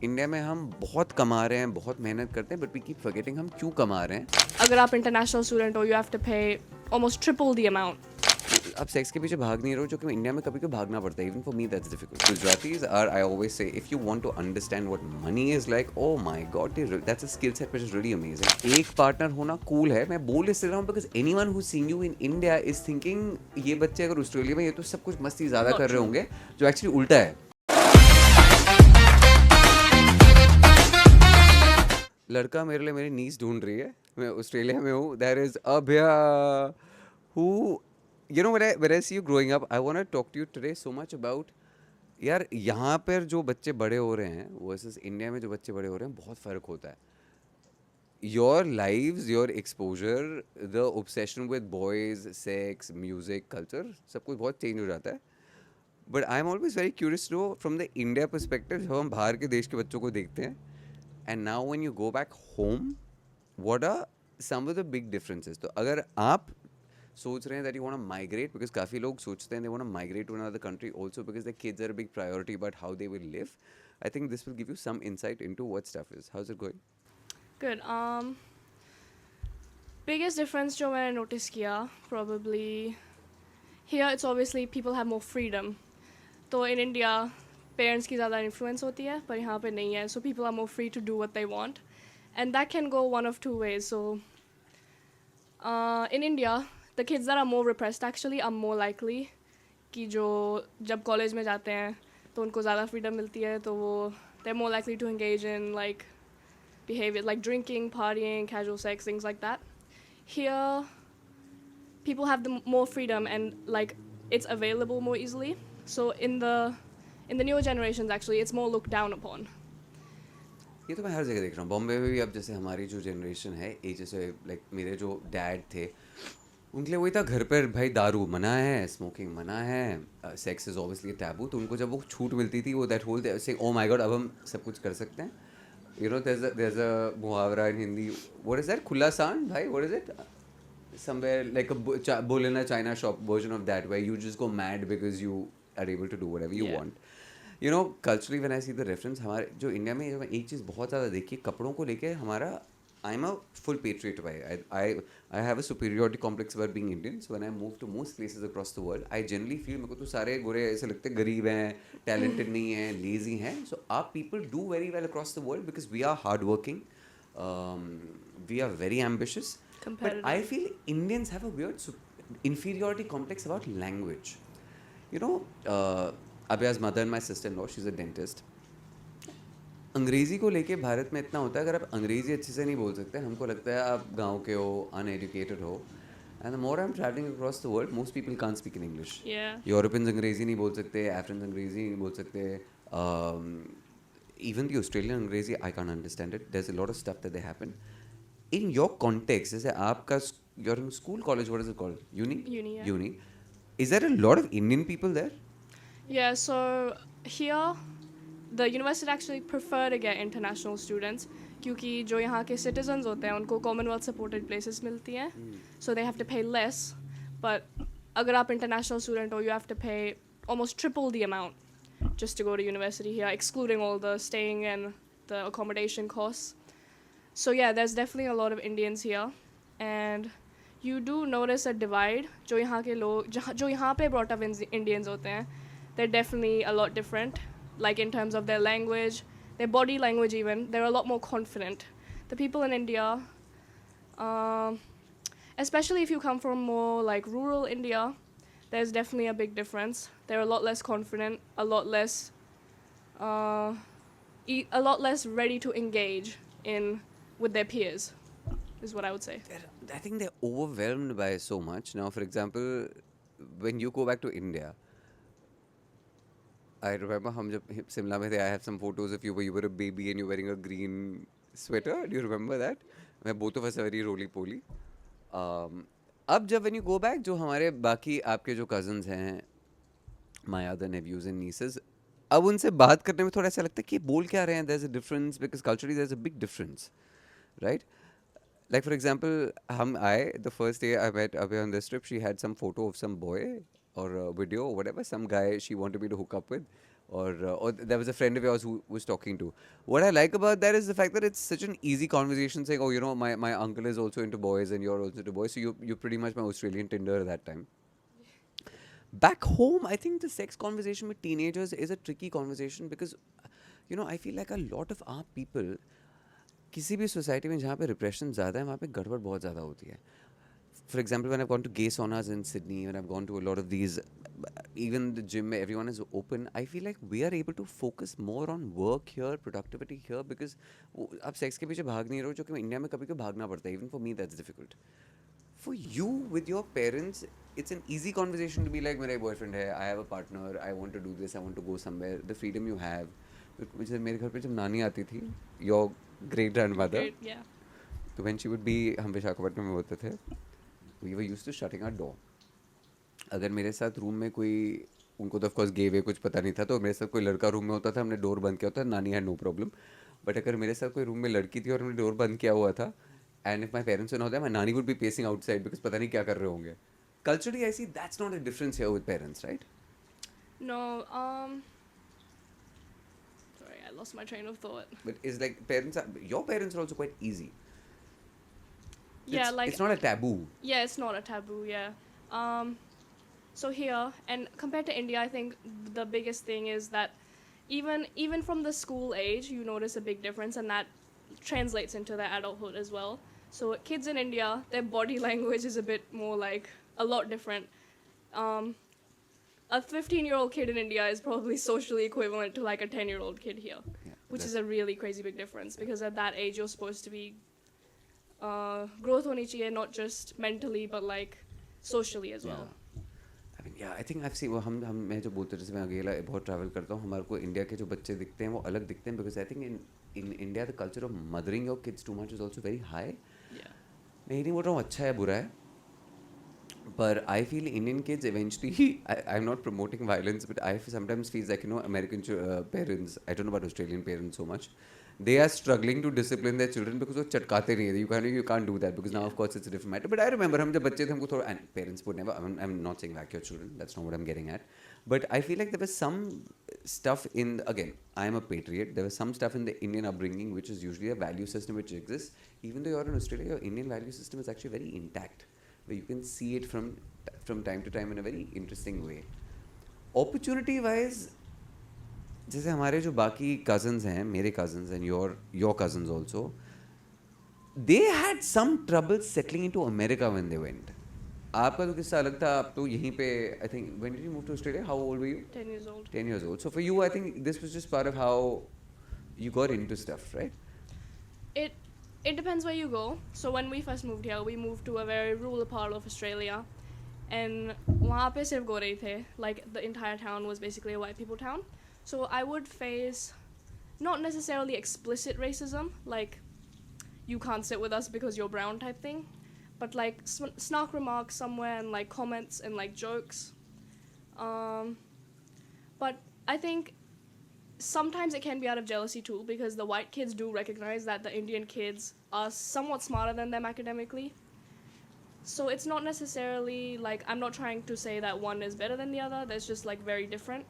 India में हम बहुत कमा रहे हैं, बहुत मेहनत करते हैं, बट वी कीप फॉरगेटिंग हम क्यों कमा रहे हैं. अगर आप इंटरनेशनल स्टूडेंट हो, यू हैव टू पे ऑलमोस्ट ट्रिपल द अमाउंट. आप सेक्स के पीछे भाग नहीं रहे हो, जो कि इंडिया में कभी कभी भागना पड़ता है. Even for me that's difficult. Gujaratis are, I always say, if you want to understand what money is like, oh my god, that's a skill set which is really amazing. एक पार्टनर होना cool है. मैं बोल इसलिए रहा हूँ because anyone who seeing you in India is thinking ये बच्चे अगर ऑस्ट्रेलिया में ये तो सब कुछ मस्ती ज़्यादा Not कर रहे true. होंगे, जो एक्चुअली उल्टा है. लड़का मेरे लिए मेरी नीस ढूंढ रही है. मैं ऑस्ट्रेलिया में हूँ. देयर इज अभ्या हु, you know, when I see you growing up, I want to talk to you today so much about, यार यहाँ पर जो बच्चे बड़े हो रहे हैं वर्सेस इंडिया में जो बच्चे बड़े हो रहे हैं, बहुत फ़र्क होता है. Your lives, your exposure, the obsession with boys, sex, music, culture, सब कुछ बहुत चेंज हो जाता है. But I am always very curious to know from the India perspective, जब हम बाहर के देश के बच्चों को देखते हैं, and now when you go back home, what are some of the big differences. तो अगर आप सोच रहे हैं that you want to migrate, because काफ़ी लोग सोचते हैं they want to migrate to another country also because the kids are a big priority about how they will live. I think this will give you some insight into what stuff is. How is it going? Good. Biggest difference जो मैंने notice किया, probably here it's obviously people have more freedom. तो in India parents की ज़्यादा influence होती है, पर यहाँ पे नहीं है. So people are more free to do what they want, and that can go one of two ways. So in India, the kids that are more repressed actually are more likely कि जो जब college में जाते हैं तो उनको ज़्यादा freedom मिलती है, तो वो they're more likely to engage in like behavior like drinking, partying, casual sex, things like that. Here, people have the more freedom and like it's available more easily. So in the newer generations, actually, it's more looked down upon. ये तो मैं हर जगह देख रहा हूँ. बॉम्बे में भी अब जैसे हमारी जो जनरेशन है, ये जैसे लाइक मेरे जो डैड थे, उनके लिए वही था, घर पर भाई दारू मना है, स्मोकिंग मना है, सेक्स इज ऑब्वियसली टैबू. तो उनको जब वो छूट मिलती थी, वो दैट होल से ओ माय गॉड अब हम सब कुछ कर सकते हैं. You know, there's a muhavra in Hindi. What is that? Khula San, bhai? What is it? Somewhere like a bull in a china shop version of that, where you just go mad because you are able to do whatever you want. You know, culturally when I see the reference, हमारे जो India में एक चीज़ बहुत ज़्यादा देखी, कपड़ों को लेके हमारा, I'm a full patriot by. I have a superiority complex about being Indian. So when I move to most places across the world, I generally feel मेरे को तो सारे गोरे ऐसे लगते हैं गरीब हैं, talented नहीं हैं, lazy हैं. So our people do very well across the world because we are hardworking, we are very ambitious. But I feel Indians have a weird inferiority complex about language. You know, Abhya's mother and my sister-in-law, she's a dentist. अंग्रेज़ी को लेके भारत में इतना होता है, अगर आप अंग्रेज़ी अच्छे से नहीं बोल सकते, हमको लगता है आप गांव के हो, अनएजुकेटेड हो. And the more I am travelling across the world, most people can't speak in English. Europeans अंग्रेज़ी नहीं बोल सकते, अफ्रीकन अंग्रेज़ी नहीं बोल सकते, इवन द ऑस्ट्रेलियन अंग्रेज़ी I can't understand it. There is a lot of stuff that they happen in your context. जैसे आपका your school, college, what is it called? Uni. Is there a lot of Indian people there? Yeah, so here the university actually prefer to get international students क्योंकि जो यहाँ के citizens होते हैं उनको Commonwealth supported places मिलती हैं, so they have to pay less. But अगर आप international student हो, you have to pay almost triple the amount just to go to university here, excluding all the staying and the accommodation costs. So yeah, there's definitely a lot of Indians here, and you do notice a divide. जो यहाँ के लोग जो यहाँ पे brought up Indians होते हैं, they're definitely a lot different. Like in terms of their language, their body language even, they're a lot more confident. The people in India, especially if you come from more like rural India, there's definitely a big difference. They're a lot less confident, a lot less ready to engage with their peers, is what I would say. I think they're overwhelmed by so much. Now, for example, when you go back to India, I remember हम जब शिमला में थे, I have some photos of you where you were a baby and you're wearing a green sweater. Do you remember that? मैं both of us are very roly-poly. अब जब when you go back, जो हमारे बाकी आपके जो cousins हैं, my other nephews and nieces, अब उनसे बात करने में थोड़ा ऐसा लगता है कि बोल क्या रहे हैं. There's a difference because culturally there's a big difference, right? Like for example, the first day I met Abhya on this trip, she had some photo of some boy or a video or whatever, some guy she wanted me to hook up with, or there was a friend of yours who was talking to. What I like about that is the fact that it's such an easy conversation, saying, oh, you know, my uncle is also into boys and you're also into boys, so you're pretty much my Australian Tinder at that time. Back home, I think the sex conversation with teenagers is a tricky conversation because, you know, I feel like a lot of our people, किसी भी society में जहाँ पे repression ज़्यादा है वहाँ पे गड़बड़ बहुत ज़्यादा होती है. For example, when I've gone to gay saunas in Sydney, when I've gone to a lot of these, even the gym where everyone is open, I feel like we are able to focus more on work here, productivity here, because आप sex के पीछे भाग नहीं रहे हो, जो कि India में कभी कभी भागना पड़ता है. Even for me, that's difficult. For you, with your parents, it's an easy conversation to be like, मेरा boyfriend है, I have a partner, I want to do this, I want to go somewhere. The freedom you have. मेरे घर पे जब नानी आती थी, your great grandmother, Great, yeah. तो when she would be, हम विशाखापट्टनम में होते थे, we were used to shutting our door. अगर मेरे साथ रूम में कोई, उनको तो ऑफकोर्स गे वे कुछ पता नहीं था, तो मेरे साथ कोई लड़का रूम में होता था, हमने डोर बंद किया होता, नानी हैड नो प्रॉब्लम. बट अगर मेरे साथ कोई रूम में लड़की थी और हमने डोर बंद किया हुआ था, and if my parents not there, my nani would be pacing outside because पता नहीं क्या कर रहे होंगे. Culturally, I see that's not a difference here with parents, right? No, sorry, I lost my train of thought. But it's like your parents are also quite easy. Yeah, like it's not a taboo. yeah, it's not a taboo. Yeah. So here and compared to India, I think the biggest thing is that even from the school age, you notice a big difference, and that translates into their adulthood as well. So kids in India, their body language is a bit more like a lot different. A 15-year-old kid in India is probably socially equivalent to like a 10-year-old kid here, Yeah, which is a really crazy big difference because at that age you're supposed to be growth honi chahiye, not just mentally but like socially as well. I mean, yeah, I think I've seen, हम मैं जो बोलते जैसे मैं अकेला बहुत travel करता हूँ, हमारे को इंडिया के जो बच्चे दिखते हैं वो अलग दिखते हैं because I think in India the culture of mothering your kids too much is also very high. Yeah. मैं ये नहीं बोल रहा हूँ अच्छा है बुरा है, but I feel Indian kids eventually, I'm not promoting violence, but I sometimes feel like, you know, American parents, I don't know about Australian parents so much, they are struggling to discipline their children because वो चटकाते नहीं है. You can't do that because now of course it's a different matter. But I remember हम जब बच्चे थे हमको थोड़ा, and parents would never, I'm not saying whack your children, that's not what I'm getting at, but I feel like there was some stuff in, again, I'm a patriot, there was some stuff in the Indian upbringing which is usually a value system which exists. Even though you're in Australia, your Indian value system is actually very intact, where you can see it from time to time in a very interesting way. Opportunity wise, जैसे हमारे जो बाकी cousins हैं, मेरे cousins and your cousins also, they had some trouble settling into America when they went. आपका तो किस्सा अलग था, आप तो यहीं पे, I think, when did you move to Australia? How old were you? 10 years old. 10 years old. So for you, I think this was just part of how you got into stuff, right? It depends where you go. So when we first moved here, we moved to a very rural part of Australia, and वहाँ पे सिर्फ गोरे थे. Like the entire town was basically a white people town. So I would face not necessarily explicit racism, like you can't sit with us because you're brown type thing, but like snark remarks somewhere and like comments and like jokes. But I think sometimes it can be out of jealousy too, because the white kids do recognize that the Indian kids are somewhat smarter than them academically. So it's not necessarily like, I'm not trying to say that one is better than the other, that's just like very different.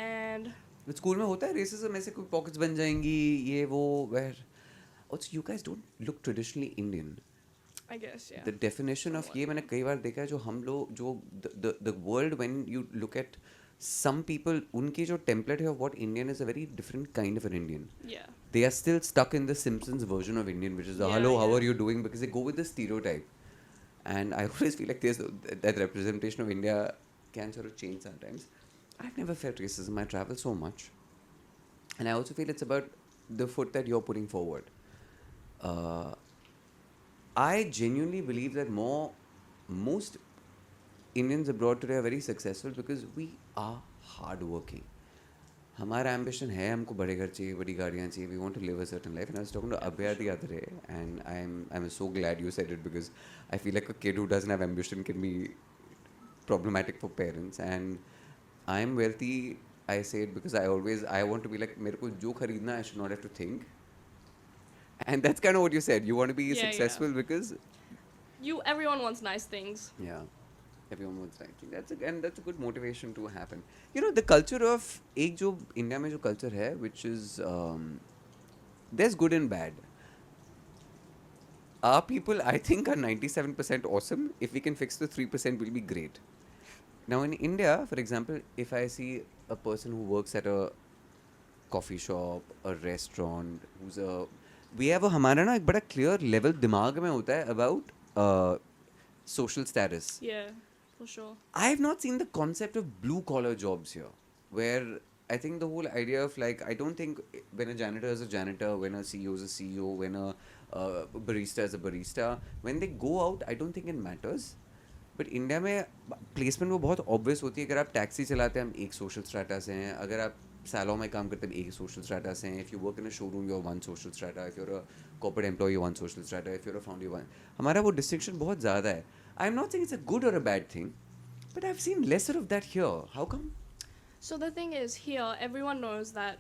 And But school में होता है racism, ऐसे कोई pockets बन जाएंगी ये वो, where also you guys don't look traditionally Indian. I guess, yeah. The definition of ये मैंने कई बार देखा है, जो हम लोग जो the world, when you look at some people, उनकी जो template है of what Indian is a very different kind of an Indian. Yeah. They are still stuck in the Simpsons version of Indian, which is the hello, how are you doing, because they go with the stereotype. And I always feel like there's that representation of India can sort of change sometimes. I've never felt racism. I travel so much, and I also feel it's about the foot that you're putting forward. I genuinely believe that most Indians abroad today are very successful because we are hardworking. हमारा ambition है, हमको बड़े घर चाहिए, बड़ी गाड़ियाँ चाहिए. We want to live a certain life. And I was talking to Abhya the other day, and I'm so glad you said it, because I feel like a kid who doesn't have ambition can be problematic for parents. And I'm wealthy, I say it because I want to be like, मेरे को जो खरीदना, I should not have to think. And that's kind of what you said. You want to be Yeah, successful because everyone wants nice things. yeah. Everyone was writing. That's a good motivation to happen. You know, the culture of एक जो India में जो culture है, which is there's good and bad. Our people, I think, are 97% awesome. If we can fix the 3%, we'll be great. Now in India, for example, if I see a person who works at a coffee shop, a restaurant, who's a we have a हमारा ना एक बड़ा clear level दिमाग में होता है about social status. Yeah, for sure. I have not seen the concept of blue collar jobs here, where I think the whole idea of like, I don't think when a janitor is a janitor, when a CEO is a CEO, when a barista is a barista, when they go out, I don't think it matters. But India में placement वो बहुत obvious होती है. अगर आप taxi चलाते हैं हम एक सोशल स्ट्राटा से हैं, अगर आप सैलो में काम करते हैं एक सोशल स्ट्राटा से हैं. If you work in a showroom you are one social strata, if you are a corporate employ one social strata, if you are a founder one. हमारा वो डिस्टिंक्शन बहुत ज़्यादा है. I am not saying it's a good or a bad thing, but I have seen lesser of that here. How come? So the thing is, here everyone knows that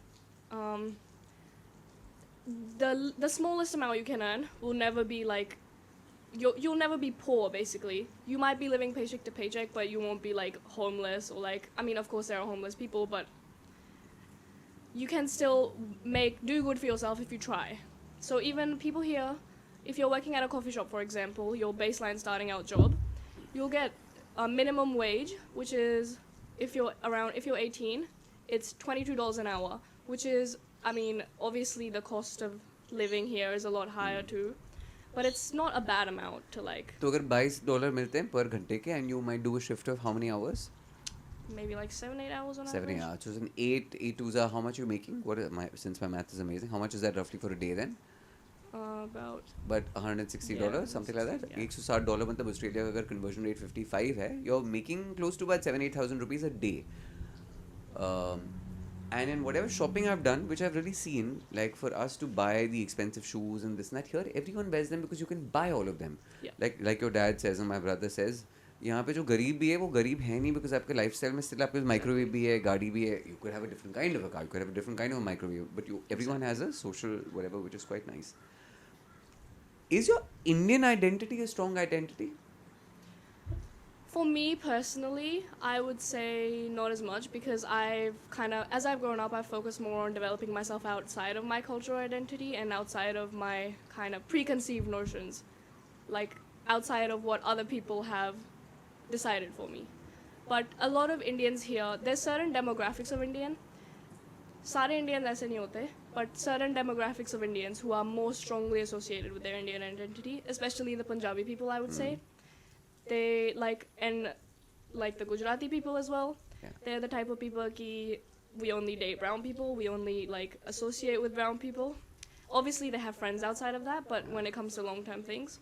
the smallest amount you can earn will never be like you'll never be poor. Basically, you might be living paycheck to paycheck, but you won't be like homeless or like, I mean, of course there are homeless people, but you can still do good for yourself if you try. So even people here, if you're working at a coffee shop, for example, your baseline starting out job, you'll get a minimum wage, which is if you're 18, it's $22 an hour, which is, I mean, obviously the cost of living here is a lot higher too, but it's not a bad amount to like. तो अगर $22 मिलते हैं पर घंटे के, and you might do a shift of how many hours? Maybe like 7-8 hours on 7 average. hours. So in 8 twos are how much you're making? Since my math is amazing, how much is that roughly for a day then? About But $160, Yeah, something like that. yeah. $160 मतलब Australia का अगर conversion rate 55 है, you're making close to about 7,000-8,000 rupees a day. And in whatever shopping I've done, which I've really seen, like for us to buy the expensive shoes and this and that, here everyone wears them because you can buy all of them. Yeah. Like your dad says and my brother says, यहाँ पे जो गरीब भी है वो गरीब है नहीं because आपके लाइफस्टाइल में still आपके माइक्रोवेव भी है, गाड़ी भी है. You could have a different kind of a car, you could have a different kind of a microwave, but everyone has a social whatever, which is quite nice. Is your Indian identity a strong identity? For me personally, I would say not as much, because as I've grown up, I've focused more on developing myself outside of my cultural identity and outside of my kind of preconceived notions, like outside of what other people have decided for me. But a lot of Indians here, there's certain demographics of Indian. सारे Indians ऐसे नहीं होते, but certain demographics of Indians who are more strongly associated with their Indian identity, especially the Punjabi people, I would say. They like the Gujarati people as well. Yeah. They're the type of people ki we only date brown people, we only like associate with brown people. Obviously they have friends outside of that, but when it comes to long-term things,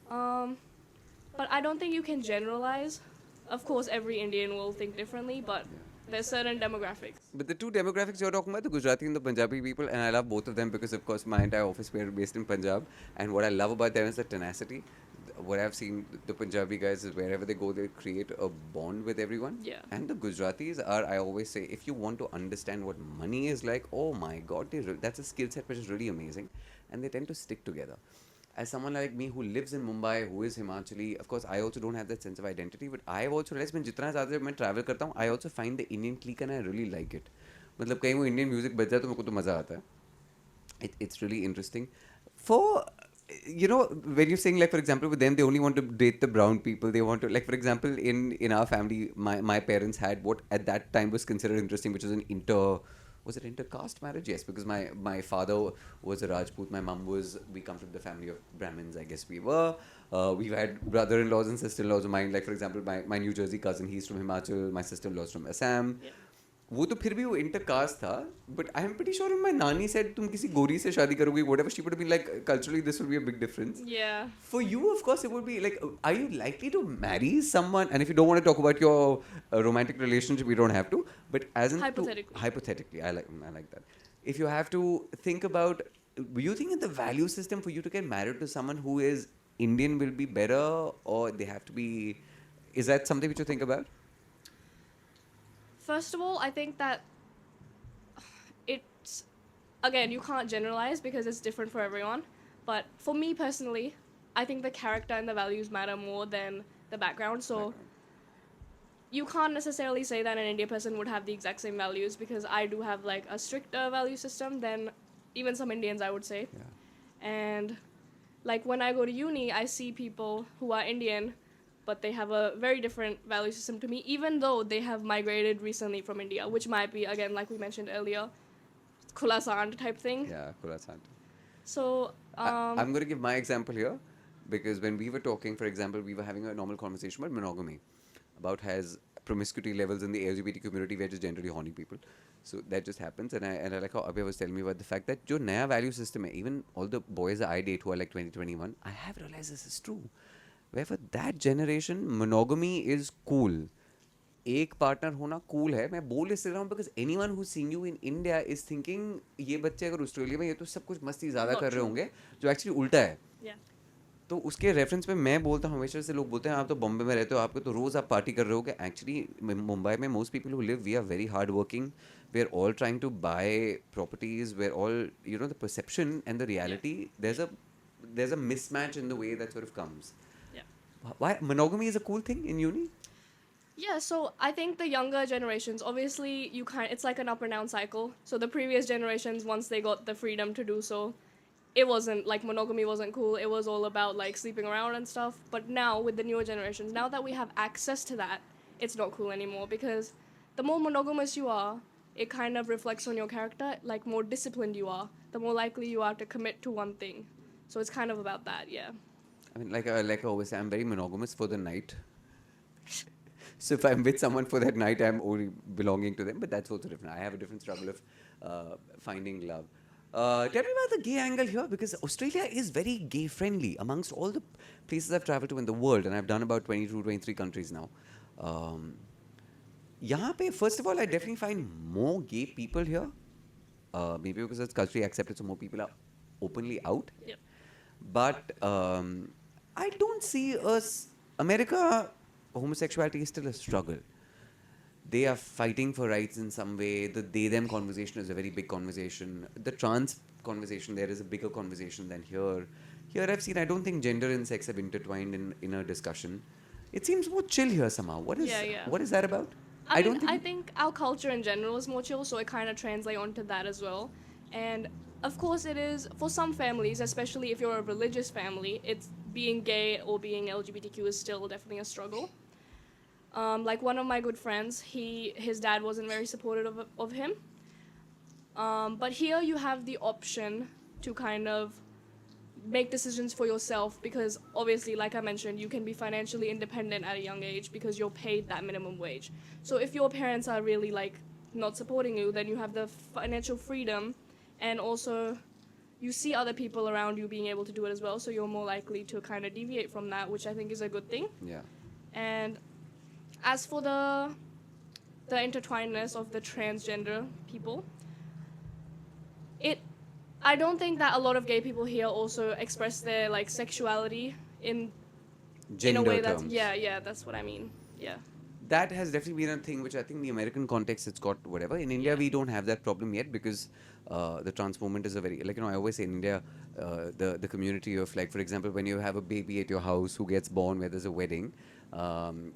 but I don't think you can generalize. Of course every Indian will think differently, but there's certain demographics. But the two demographics you're talking about, the Gujarati and the Punjabi people, and I love both of them because, of course, my entire office we're based in Punjab, and what I love about them is the tenacity. What I've seen, the Punjabi guys is wherever they go, they create a bond with everyone. Yeah. And the Gujaratis are, I always say, if you want to understand what money is like, oh my God, that's a skill set which is really amazing, and they tend to stick together. As someone like me who lives in Mumbai, who is Himachali, of course, I also don't have that sense of identity, but I also realize मैं जितना ज़्यादा जब मैं travel करता हूँ, I also find the Indian clique and I really like it. मतलब कहीं वो Indian music बज जाए तो मेरे को तो मज़ा आता है. It's really interesting. For when you're saying, like, for example, with them, they only want to date the brown people. They want to, like, for example, in our family, my parents had what at that time was considered interesting, which was was it intercaste marriage? Yes, because my father was a Rajput, my mum we come from the family of Brahmins, I guess we were. We've had brother-in-laws and sister-in-laws of mine, like, for example, my New Jersey cousin, he's from Himachal, my sister-in-law's from Assam. Yeah. वो तो फिर भी वो intercaste था, but I am pretty sure my नानी said तुम किसी गोरी से शादी करोगे, whatever she would be like, culturally this would be a big difference. Yeah. For you, of course, it would be like, are you likely to marry someone? And if you don't want to talk about your romantic relationship, you don't have to. But as in hypothetically, I like that. If you have to think about, do you think in the value system for you to get married to someone who is Indian will be better, or they have to be? Is that something which you think about? First of all, I think that it's, again, you can't generalize because it's different for everyone. But for me personally, I think the character and the values matter more than the background. So you can't necessarily say that an Indian person would have the exact same values because I do have like a stricter value system than even some Indians, I would say. Yeah. And like when I go to uni, I see people who are Indian, but they have a very different value system to me, even though they have migrated recently from India, which might be, again, like we mentioned earlier, Khulasan type thing. Yeah, Khurasan. So, I'm going to give my example here because when we were talking, for example, we were having a normal conversation about monogamy, about has promiscuity levels in the LGBT community. We're just generally horny people, so that just happens. And I like how Abhya was telling me about the fact that जो नया value system है, even all the boys that I date who are like 2021, I have realized this is true. Where for that generation, monogamy is cool. एक partner होना cool है. मैं बोल इसलिए रहा हूँ because any one who seeing you in India is thinking ये बच्चे अगर ऑस्ट्रेलिया में ये तो सब कुछ मस्ती ज़्यादा Not कर रहे true. होंगे, जो एक्चुअली उल्टा है. yeah. तो उसके रेफरेंस पे मैं बोलता हूँ हमेशा से, लोग बोलते हैं आप तो बॉम्बे में रहते हो, आपको तो रोज़ आप पार्टी कर रहे हो. एक्चुअली मुंबई में most people who live we are very hard working. We are all trying to buy properties. We are all you know the perception and the reality, there's a mismatch in the way that sort of comes. Yeah. Why monogamy is a cool thing in uni? Yeah, so I think the younger generations, obviously, it's like an up and down cycle. So the previous generations, once they got the freedom to do so, it wasn't like monogamy wasn't cool. It was all about like sleeping around and stuff. But now with the newer generations, now that we have access to that, it's not cool anymore because the more monogamous you are, it kind of reflects on your character. Like more disciplined you are, the more likely you are to commit to one thing. So it's kind of about that, yeah. I mean, like I always say, I'm very monogamous for the night. So if I'm with someone for that night, I'm only belonging to them. But that's also different. I have a different struggle of finding love. Tell me about the gay angle here, because Australia is very gay friendly amongst all the places I've traveled to in the world, and I've done about 22, 23 countries now. Um, यहाँ पे, first of all, I definitely find more gay people here. Maybe because it's culturally accepted, so more people are openly out. Yep. But I don't see us. America, homosexuality is still a struggle. They are fighting for rights in some way. The they-them conversation is a very big conversation. The trans conversation there is a bigger conversation than here. Here I've seen, I don't think gender and sex have intertwined in a discussion. It seems more chill here somehow. Yeah. What is that about? I don't mean, I think our culture in general is more chill, so it kind of translates onto that as well. And of course, it is for some families, especially if you're a religious family, it's being gay or being LGBTQ is still definitely a struggle. Like one of my good friends, his dad wasn't very supportive of him. But here you have the option to kind of make decisions for yourself because obviously, like I mentioned, you can be financially independent at a young age because you're paid that minimum wage. So if your parents are really like not supporting you, then you have the financial freedom, and also you see other people around you being able to do it as well, so you're more likely to kind of deviate from that, which I think is a good thing. Yeah. And as for the intertwinedness of the transgender people, I don't think that a lot of gay people here also express their like sexuality in Gender a way that's terms. yeah, that's what I mean. Yeah. That has definitely been a thing which I think the American context it's got whatever. In India, we don't have that problem yet because the trans movement is a very, like, I always say in India, the community of, like, for example, when you have a baby at your house who gets born where there's a wedding,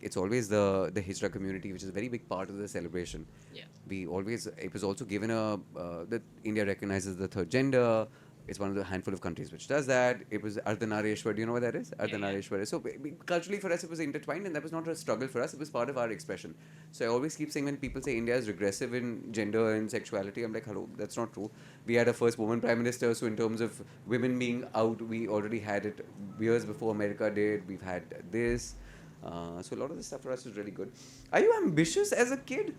it's always the Hijra community, which is a very big part of the celebration. Yeah. It was also given that India recognizes the third gender. It's one of the handful of countries which does that. It was Ardhanareshwar. Do you know what that is? Ardhanareshwar. So culturally for us it was intertwined, and that was not a struggle for us. It was part of our expression. So I always keep saying when people say India is regressive in gender and sexuality, I'm like, hello, that's not true. We had a first woman prime minister, so in terms of women being out, we already had it years before America did. We've had this. So a lot of this stuff for us is really good. Are you ambitious as a kid?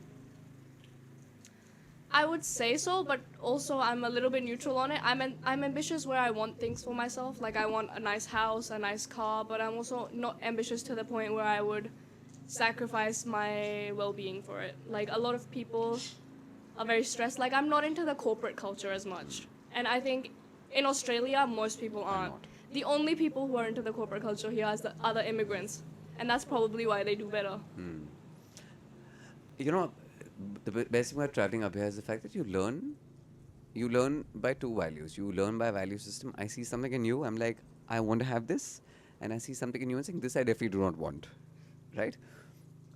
I would say so, but also I'm a little bit neutral on it. I'm ambitious where I want things for myself. Like I want a nice house, a nice car, but I'm also not ambitious to the point where I would sacrifice my well-being for it. Like a lot of people are very stressed. Like I'm not into the corporate culture as much. And I think in Australia, most people aren't. not. The only people who are into the corporate culture here is the other immigrants. And that's probably why they do better. You know, the best thing about traveling up here is the fact that you learn by two values. You learn by value system. I see something in you, I'm like, I want to have this. And I see something in you and saying, this I definitely do not want. Right?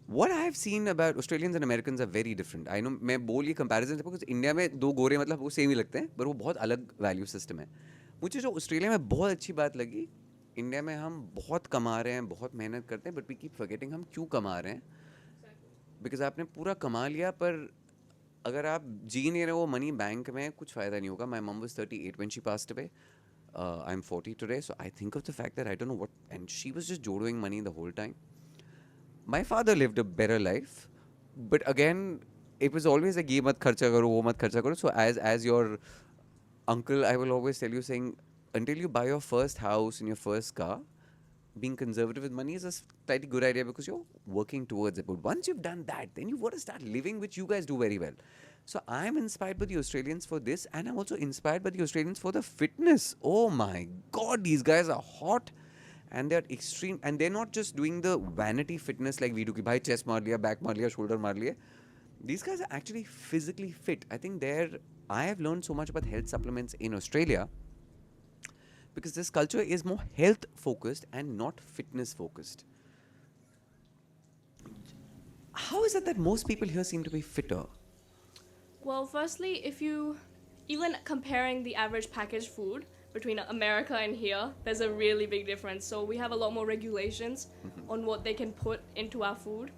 What I have seen about Australians and Americans are very different. I know मैं बोल ये comparison because India में दो गोरे मतलब वो same ही लगते हैं, पर वो बहुत अलग वैल्यू सिस्टम है. मुझे जो ऑस्ट्रेलिया में बहुत अच्छी बात लगी, इंडिया में हम बहुत कमा रहे हैं, बहुत मेहनत करते हैं, बट वी कीप फॉरगेटिंग हम क्यों कमा रहे हैं. बिकॉज आपने पूरा कमा लिया, पर अगर आप जी नहीं रहे हो मनी बैंक में, कुछ फ़ायदा नहीं होगा. माई मम was 38 when she passed away. I'm 40 today, so I think of the fact that I don't know what, and she was just jodoing money the whole time. My father lived a better life, but again, it was always like ये मत खर्चा करो, वो मत खर्चा करो. So as your uncle, I will always tell you saying, until you buy your first house and your first car, being conservative with money is a slightly good idea because you're working towards it. But once you've done that, then you've got to start living, which you guys do very well. So I'm inspired by the Australians for this, and I'm also inspired by the Australians for the fitness. Oh my God, these guys are hot. And they're extreme, and they're not just doing the vanity fitness like we do, ki bhai chest maar liya, back maar liya, shoulder maar liya. These guys are actually physically fit. I think I have learned so much about health supplements in Australia because this culture is more health focused and not fitness focused. How is it that most people here seem to be fitter? Well, firstly, if you even comparing the average packaged food between America and here, there's a really big difference. So we have a lot more regulations on what they can put into our food.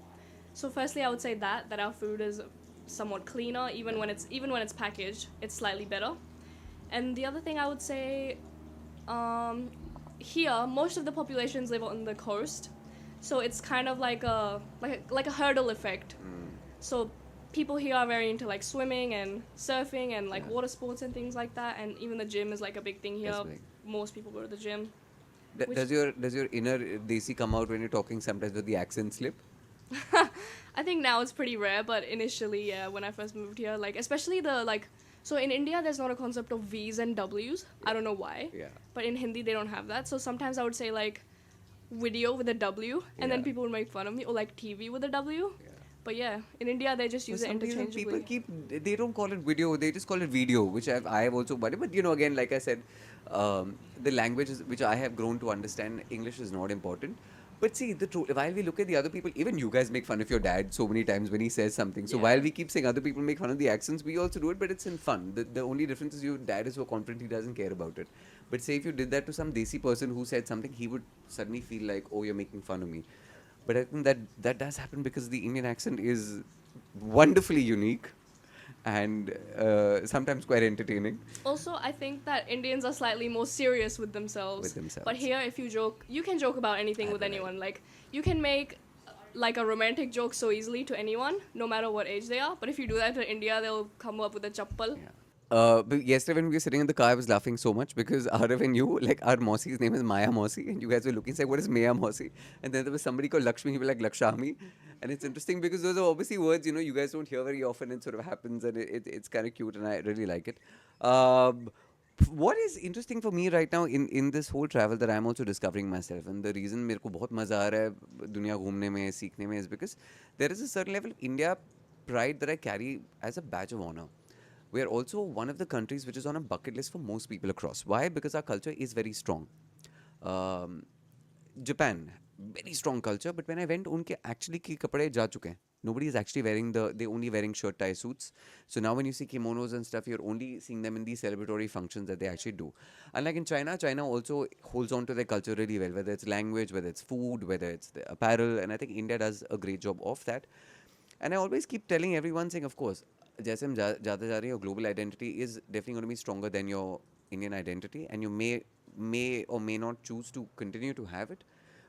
So firstly, I would say that our food is somewhat cleaner, even when it's packaged, it's slightly better. And the other thing I would say, here most of the populations live on the coast, so it's kind of like a hurdle effect. So people here are very into like swimming and surfing and like water sports and things like that, and even the gym is like a big thing here. That's big. Most people go to the gym. Does your inner Desi come out when you're talking sometimes with the accent slip? I think now it's pretty rare, but initially, yeah, when I first moved here, like especially so in India there's not a concept of V's and W's. I don't know why. Yeah. But in Hindi they don't have that. So sometimes I would say like video with a W, and then people would make fun of me, or like TV with a W. Yeah. But yeah, in India they just use it interchangeably. They don't call it video, they just call it video, which I've also worried. But again, like I said, the languages which I have grown to understand, English is not important. But see, the truth, while we look at the other people, even you guys make fun of your dad so many times when he says something. So while we keep saying other people make fun of the accents, we also do it, but it's in fun. The only difference is your dad is so confident he doesn't care about it. But say if you did that to some Desi person who said something, he would suddenly feel like, oh, you're making fun of me. But I think that does happen because the Indian accent is wonderfully unique and sometimes quite entertaining. Also, I think that Indians are slightly more serious with themselves. But here, if you joke, you can joke about anything with anyone. Like, you can make like a romantic joke so easily to anyone, no matter what age they are. But if you do that to India, they'll come up with a chappal. Yeah. But yesterday when we were sitting in the car, I was laughing so much because Arav and you, like our Mausi's name is Maya Mausi, and you guys were looking, saying, what is Maya Mausi? And then there was somebody called Lakshmi, he was like Lakshami. And it's interesting because those are obviously words, you guys don't hear very often, and sort of happens, and it's kind of cute, and I really like it. What is interesting for me right now in this whole travel that I'm also discovering myself, and the reason मेरे को बहुत मज़ा आ रहा है दुनिया घूमने में, सीखने में, is because there is a certain level of India pride that I carry as a badge of honor. We are also one of the countries which is on a bucket list for most people across. Why? Because our culture is very strong. Japan, very strong culture, but when I went, unke actually ki kapade ja chuke hain. Nobody is actually they're only wearing shirt tie suits. So now when you see kimonos and stuff, you're only seeing them in these celebratory functions that they actually do. Unlike in China also holds on to their culture really well, whether it's language, whether it's food, whether it's the apparel, and I think India does a great job of that. And I always keep telling everyone, saying, of course, जैसे हम जाते जा रहे हैं, your global identity is definitely going to be stronger than your Indian identity, and you may or may not choose to continue to have it.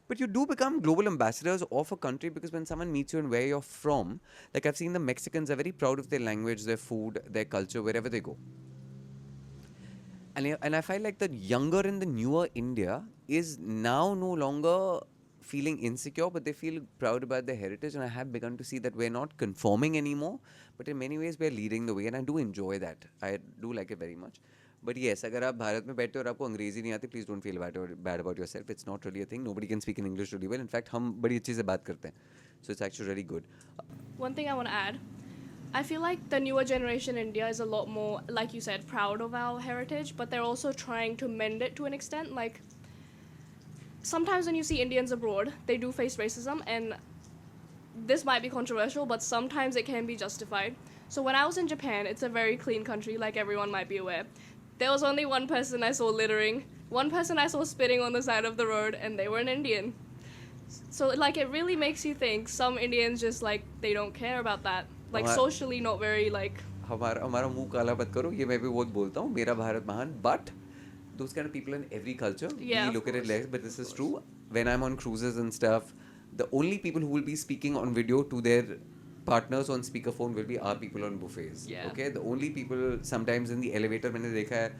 But you do become global ambassadors of a country because when someone meets you and where you're from, like I've seen the Mexicans are very proud of their language, their food, their culture, wherever they go. And I find like the younger and the newer India is now no longer feeling insecure, but they feel proud about their heritage, and I have begun to see that we're not conforming anymore, but in many ways we're leading the way, and I do enjoy that. I do like it very much. But yes, अगर आप भारत में बैठते हो और आपको अंग्रेजी नहीं आती, please don't feel bad about yourself. It's not really a thing. Nobody can speak in English really well. In fact, हम बड़ी अच्छी से बात करते हैं. So it's actually really good. One thing I want to add, I feel like the newer generation in India is a lot more, like you said, proud of our heritage, but they're also trying to mend it to an extent. Like, sometimes when you see Indians abroad, they do face racism, and this might be controversial, but sometimes it can be justified. So when I was in Japan, it's a very clean country, like everyone might be aware. There was only one person I saw littering, one person I saw spitting on the side of the road, and they were an Indian. So like it really makes you think some Indians just like they don't care about that. Like हमारा socially not very like हमारा हमारा मुंह काला मत करो, ये मैं भी बहुत बोलता हूँ, मेरा भारत महान, but those kind of people in every culture, yeah, we of look at it course. less, but this Of is course. true. When I'm on cruises and stuff, the only people who will be speaking on video to their partners on speakerphone will be our people on buffets. Yeah. Okay, the only people sometimes in the elevator मैंने देखा है,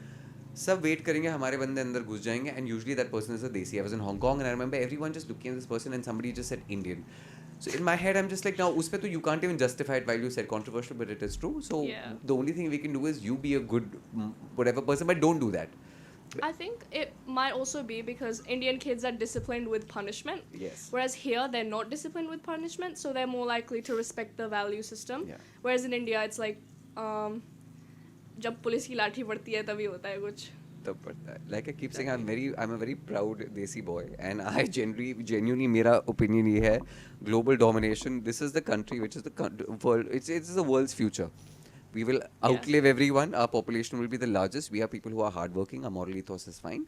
सब wait करेंगे, हमारे बंदे अंदर घुस जाएंगे, and usually that person is a Desi. I was in Hong Kong and I remember everyone just looking at this person and somebody just said Indian. So in my head I'm just like, now उसपे तो you can't even justify it while you said controversial, but it is true. So Yeah. the only thing we can do is you be a good whatever person, but don't do that. I think it might also be because Indian kids are disciplined with punishment. Yes. Whereas here they're not disciplined with punishment, so they're more likely to respect the value system. Yeah. Whereas in India it's like जब police की लाठी पड़ती है तभी होता है कुछ. Like I keep saying, I'm a very proud Desi boy, and I genuinely, मेरा opinion ये है, global domination. This is the country which is the world. It's the world's future. We will outlive everyone. Our population will be the largest. We are people who are hardworking. Our moral ethos is fine.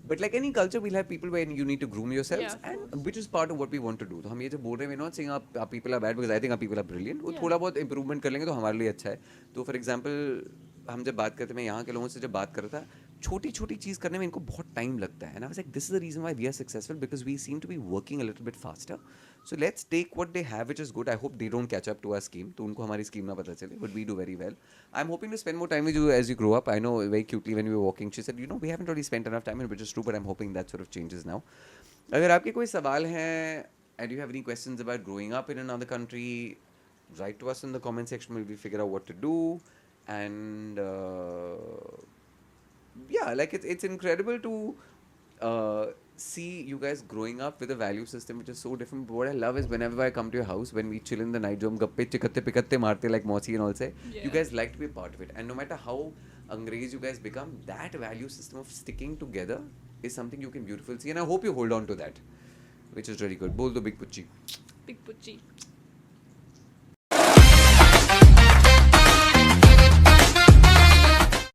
But like any culture, we'll have people where you need to groom yourselves, Yeah, of and course. which is part of what we want to do. तो हम ये जो बोल रहे हैं, we're not saying our people are bad, because I think our people are brilliant. वो Yeah. थोड़ा बहुत improvement कर लेंगे तो हमारे लिए अच्छा है. तो for example, हम जब बात करते हैं, मैं यहाँ के लोगों से जब बात कर रहा था, छोटी छोटी चीज़ करने में इनको बहुत टाइम लगता है. And I was like, this is the reason why we are successful, because we seem to be working a little bit faster. So let's take what they have, which is good. I hope they don't catch up to our scheme. तो उनको हमारी scheme ना पता चले, but we do very well. I'm hoping to spend more time with you as you grow up. I know very cutely when we were walking, she said, you know, we haven't really spent enough time, which is true, but I'm hoping that sort of changes now. अगर आपके कोई सवाल हैं, and you have any questions about growing up in another country, write to us in the comment section. We'll figure out what to do. And yeah, like it's incredible to see you guys growing up with a value system which is so different. But what I love is whenever I come to your house, when we chill in the night, जो हम गप्पे चिकत्ते पिकत्ते मारते like Mosi and all say, you Yeah. guys like to be a part of it. And no matter how अंग्रेज you guys become, that value system of sticking together is something you can beautifully see. And I hope you hold on to that, which is really good. बोल दो big pucci. Big Pucci.